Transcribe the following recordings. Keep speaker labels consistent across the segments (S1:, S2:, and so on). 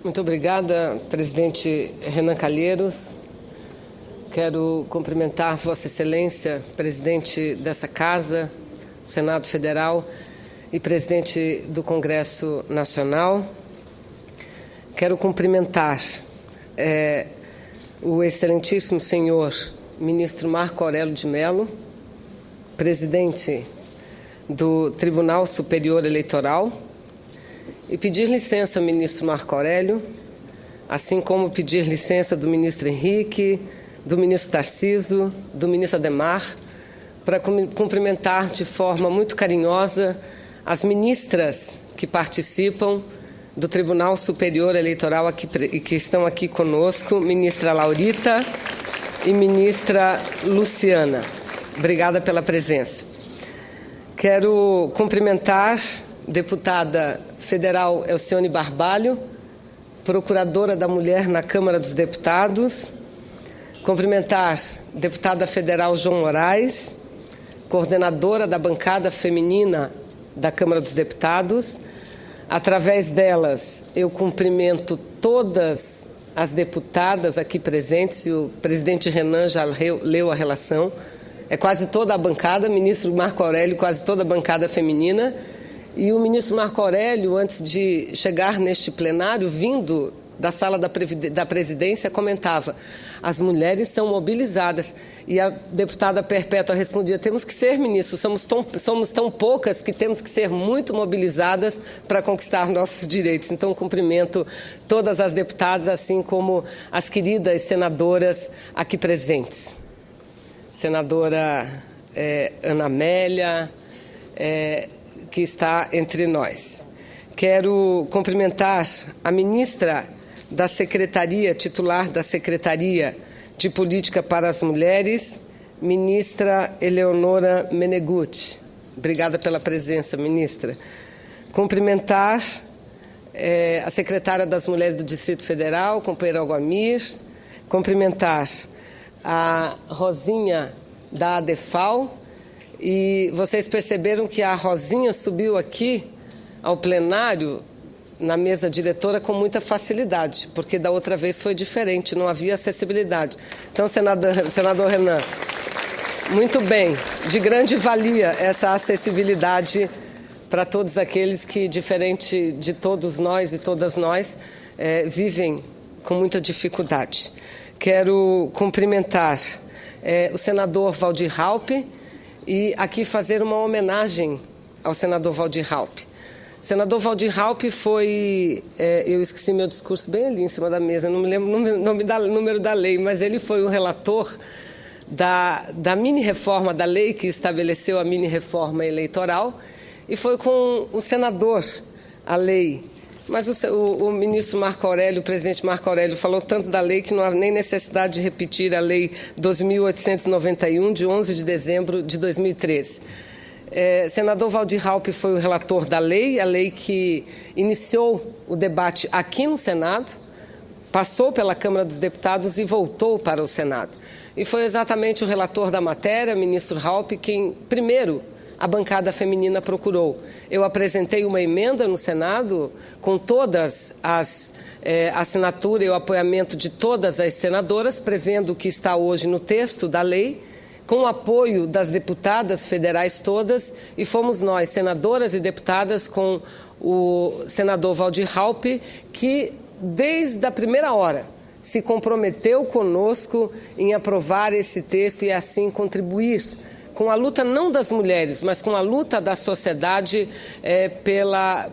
S1: Muito obrigada, presidente Renan Calheiros. Quero cumprimentar Vossa Excelência, presidente dessa Casa, Senado Federal e presidente do Congresso Nacional. Quero cumprimentar o excelentíssimo senhor ministro Marco Aurélio de Mello, presidente do Tribunal Superior Eleitoral, e pedir licença, ministro Marco Aurélio, assim como pedir licença do ministro Henrique, do ministro Tarcísio, do ministro Adhemar, para cumprimentar de forma muito carinhosa as ministras que participam do Tribunal Superior Eleitoral e que estão aqui conosco, ministra Laurita e ministra Luciana. Obrigada pela presença. Quero cumprimentar deputada federal Elcione Barbalho, procuradora da Mulher na Câmara dos Deputados. Cumprimentar deputada federal João Moraes, coordenadora da bancada feminina da Câmara dos Deputados. Através delas, eu cumprimento todas as deputadas aqui presentes, e o presidente Renan já leu a relação. É quase toda a bancada, ministro Marco Aurélio, quase toda a bancada feminina. E o ministro Marco Aurélio, antes de chegar neste plenário, vindo da sala da presidência, comentava: as mulheres são mobilizadas. E a deputada Perpétua respondia: temos que ser, ministro, somos tão poucas que temos que ser muito mobilizadas para conquistar nossos direitos. Então, cumprimento todas as deputadas, assim como as queridas senadoras aqui presentes. Senadora Ana Amélia, que está entre nós. Quero cumprimentar a ministra da Secretaria, titular da Secretaria de Política para as Mulheres, ministra Eleonora Meneguzzi. Obrigada pela presença, ministra. Cumprimentar a secretária das Mulheres do Distrito Federal, companheira Aguamir. Cumprimentar a Rosinha da ADEFAL. E vocês perceberam que a Rosinha subiu aqui ao plenário, na mesa diretora, com muita facilidade, porque da outra vez foi diferente, não havia acessibilidade. Então, senador Renan, muito bem, de grande valia essa acessibilidade para todos aqueles que, diferente de todos nós e todas nós, vivem com muita dificuldade. Quero cumprimentar o senador Waldir Raupp, e aqui fazer uma homenagem ao senador Waldir Raupp. O senador Waldir Raupp foi, eu esqueci meu discurso bem ali em cima da mesa, não me lembro o número da lei, mas ele foi o relator da mini-reforma da lei que estabeleceu a mini-reforma eleitoral, e foi com o senador a lei. Mas o ministro Marco Aurélio, o presidente Marco Aurélio, falou tanto da lei que não há nem necessidade de repetir a lei 2.891, de 11 de dezembro de 2013. Senador Waldir Raupp foi o relator da lei, a lei que iniciou o debate aqui no Senado, passou pela Câmara dos Deputados e voltou para o Senado. E foi exatamente o relator da matéria, ministro Raupp, quem primeiro a bancada feminina procurou. Eu apresentei uma emenda no Senado com todas as assinaturas e o apoiamento de todas as senadoras, prevendo o que está hoje no texto da lei, com o apoio das deputadas federais todas, e fomos nós, senadoras e deputadas, com o senador Waldir Raupp, que, desde a primeira hora, se comprometeu conosco em aprovar esse texto e, assim, contribuir com a luta não das mulheres, mas com a luta da sociedade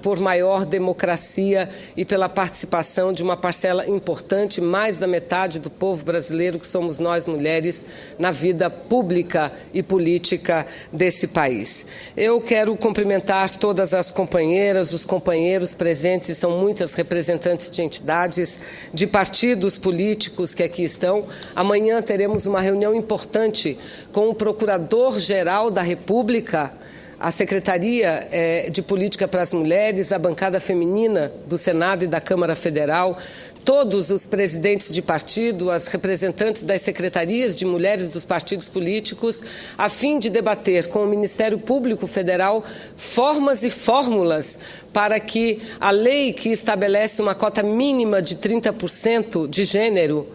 S1: por maior democracia e pela participação de uma parcela importante, mais da metade do povo brasileiro, que somos nós mulheres, na vida pública e política desse país. Eu quero cumprimentar todas as companheiras, os companheiros presentes, são muitas representantes de entidades, de partidos políticos que aqui estão. Amanhã teremos uma reunião importante com o Procurador-Geral da República, a Secretaria de Política para as Mulheres, a bancada feminina do Senado e da Câmara Federal, todos os presidentes de partido, as representantes das secretarias de mulheres dos partidos políticos, a fim de debater com o Ministério Público Federal formas e fórmulas para que a lei que estabelece uma cota mínima de 30% de gênero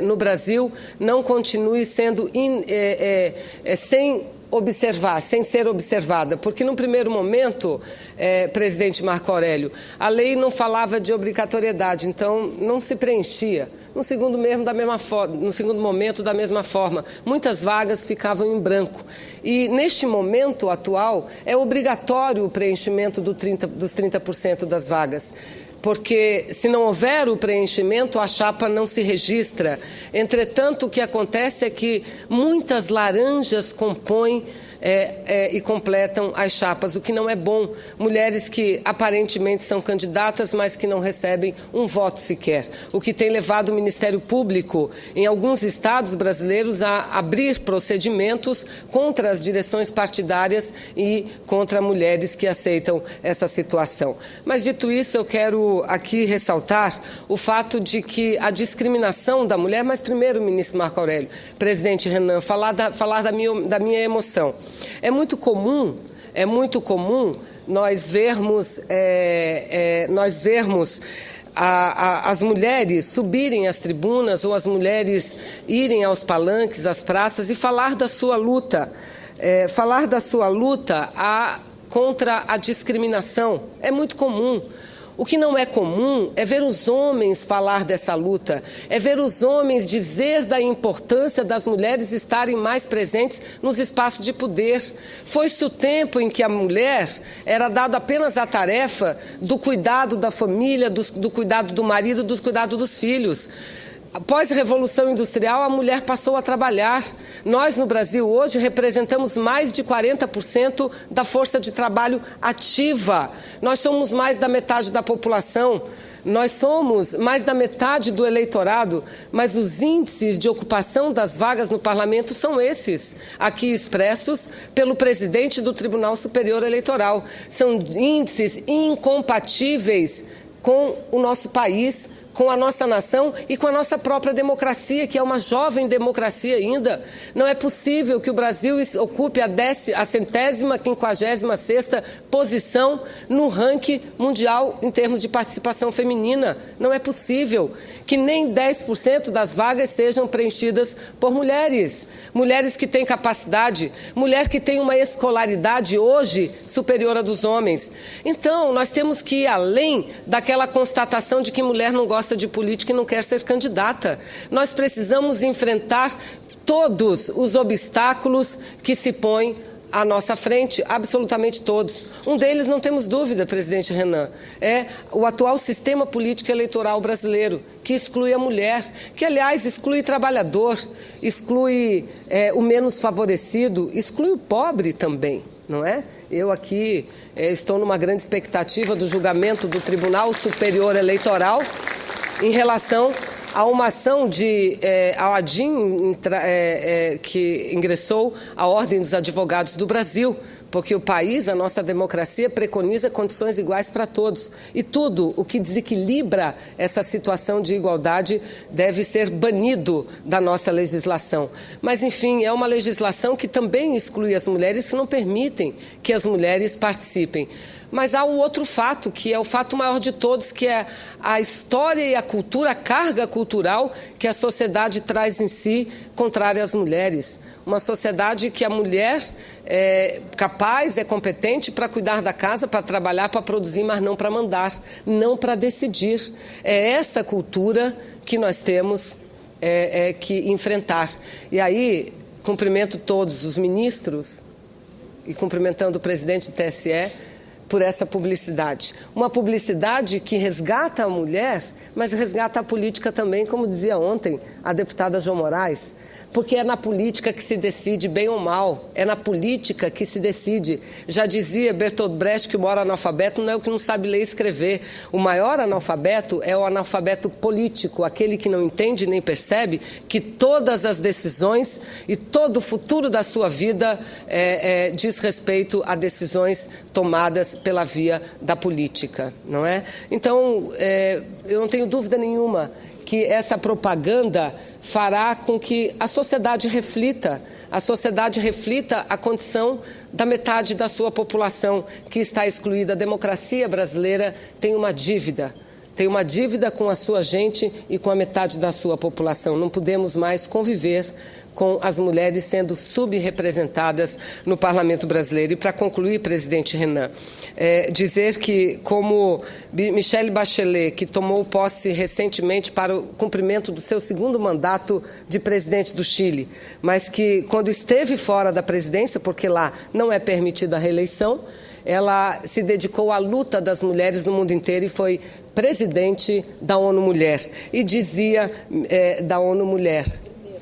S1: no Brasil não continue sendo sem ser observada, porque no primeiro momento, presidente Marco Aurélio, a lei não falava de obrigatoriedade, então não se preenchia. No segundo momento, da mesma forma, muitas vagas ficavam em branco. E neste momento atual, é obrigatório o preenchimento dos 30% das vagas. Porque, se não houver o preenchimento, a chapa não se registra. Entretanto, o que acontece é que muitas laranjas compõem e completam as chapas, o que não é bom. Mulheres que aparentemente são candidatas, mas que não recebem um voto sequer. O que tem levado o Ministério Público, em alguns estados brasileiros, a abrir procedimentos contra as direções partidárias e contra mulheres que aceitam essa situação. Mas, dito isso, eu quero aqui ressaltar o fato de que a discriminação da mulher, mas primeiro, ministro Marco Aurélio, presidente Renan, falar da minha emoção. É muito comum nós vermos as mulheres subirem às tribunas ou as mulheres irem aos palanques, às praças e falar da sua luta, contra a discriminação. É muito comum. O que não é comum é ver os homens falar dessa luta, é ver os homens dizer da importância das mulheres estarem mais presentes nos espaços de poder. Foi-se o tempo em que a mulher era dada apenas a tarefa do cuidado da família, do cuidado do marido, do cuidado dos filhos. Após a Revolução Industrial, a mulher passou a trabalhar. Nós, no Brasil, hoje, representamos mais de 40% da força de trabalho ativa. Nós somos mais da metade da população. Nós somos mais da metade do eleitorado, mas os índices de ocupação das vagas no parlamento são esses, aqui expressos pelo presidente do Tribunal Superior Eleitoral. São índices incompatíveis com o nosso país, com a nossa nação e com a nossa própria democracia, que é uma jovem democracia ainda. Não é possível que o Brasil ocupe a 156ª posição no ranking mundial em termos de participação feminina. Não é possível que nem 10% das vagas sejam preenchidas por mulheres. Mulheres que têm capacidade, mulher que tem uma escolaridade hoje superior à dos homens. Então, nós temos que ir além daquela constatação de que mulher não gosta de política e não quer ser candidata. Nós precisamos enfrentar todos os obstáculos que se põem à nossa frente, absolutamente todos. Um deles, não temos dúvida, presidente Renan, é o atual sistema político eleitoral brasileiro, que exclui a mulher, que, aliás, exclui o trabalhador, exclui o menos favorecido, exclui o pobre também. Não é? Eu aqui estou numa grande expectativa do julgamento do Tribunal Superior Eleitoral em relação a uma ação ao ADIM, que ingressou à Ordem dos Advogados do Brasil, porque o país, a nossa democracia, preconiza condições iguais para todos. E tudo o que desequilibra essa situação de igualdade deve ser banido da nossa legislação. Mas, enfim, é uma legislação que também exclui as mulheres, que não permitem que as mulheres participem. Mas há um outro fato, que é o fato maior de todos, que é a história e a cultura, a carga cultural que a sociedade traz em si contrária às mulheres. Uma sociedade que a mulher é capaz, é competente para cuidar da casa, para trabalhar, para produzir, mas não para mandar, não para decidir. É essa cultura que nós temos que enfrentar. E aí, cumprimento todos os ministros e cumprimentando o presidente do TSE, por essa publicidade. Uma publicidade que resgata a mulher, mas resgata a política também, como dizia ontem a deputada João Moraes, porque é na política que se decide bem ou mal, é na política que se decide. Já dizia Bertolt Brecht que o maior analfabeto não é o que não sabe ler e escrever. O maior analfabeto é o analfabeto político, aquele que não entende nem percebe que todas as decisões e todo o futuro da sua vida diz respeito a decisões tomadas pela via da política, não é? Então, eu não tenho dúvida nenhuma que essa propaganda fará com que a sociedade reflita a condição da metade da sua população que está excluída. A democracia brasileira tem uma dívida com a sua gente e com a metade da sua população. Não podemos mais conviver com as mulheres sendo subrepresentadas no Parlamento brasileiro. E, para concluir, presidente Renan, dizer que, como Michelle Bachelet, que tomou posse recentemente para o cumprimento do seu segundo mandato de presidente do Chile, mas que, quando esteve fora da presidência, porque lá não é permitida a reeleição, ela se dedicou à luta das mulheres no mundo inteiro e foi presidente da ONU Mulher. E dizia da ONU Mulher,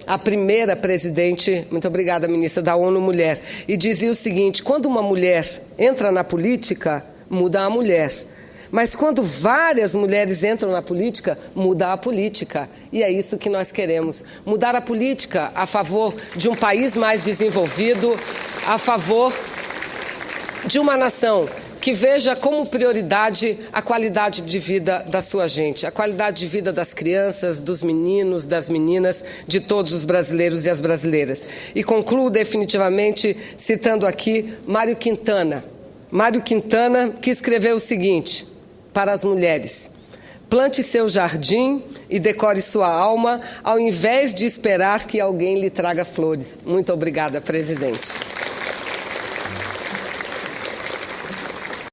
S1: a primeira presidente, muito obrigada, ministra, da ONU Mulher, e dizia o seguinte: quando uma mulher entra na política, muda a mulher. Mas quando várias mulheres entram na política, muda a política. E é isso que nós queremos. Mudar a política a favor de um país mais desenvolvido, a favor de uma nação que veja como prioridade a qualidade de vida da sua gente, a qualidade de vida das crianças, dos meninos, das meninas, de todos os brasileiros e as brasileiras. E concluo definitivamente citando aqui Mário Quintana. Mário Quintana, que escreveu o seguinte para as mulheres: plante seu jardim e decore sua alma, ao invés de esperar que alguém lhe traga flores. Muito obrigada, presidente.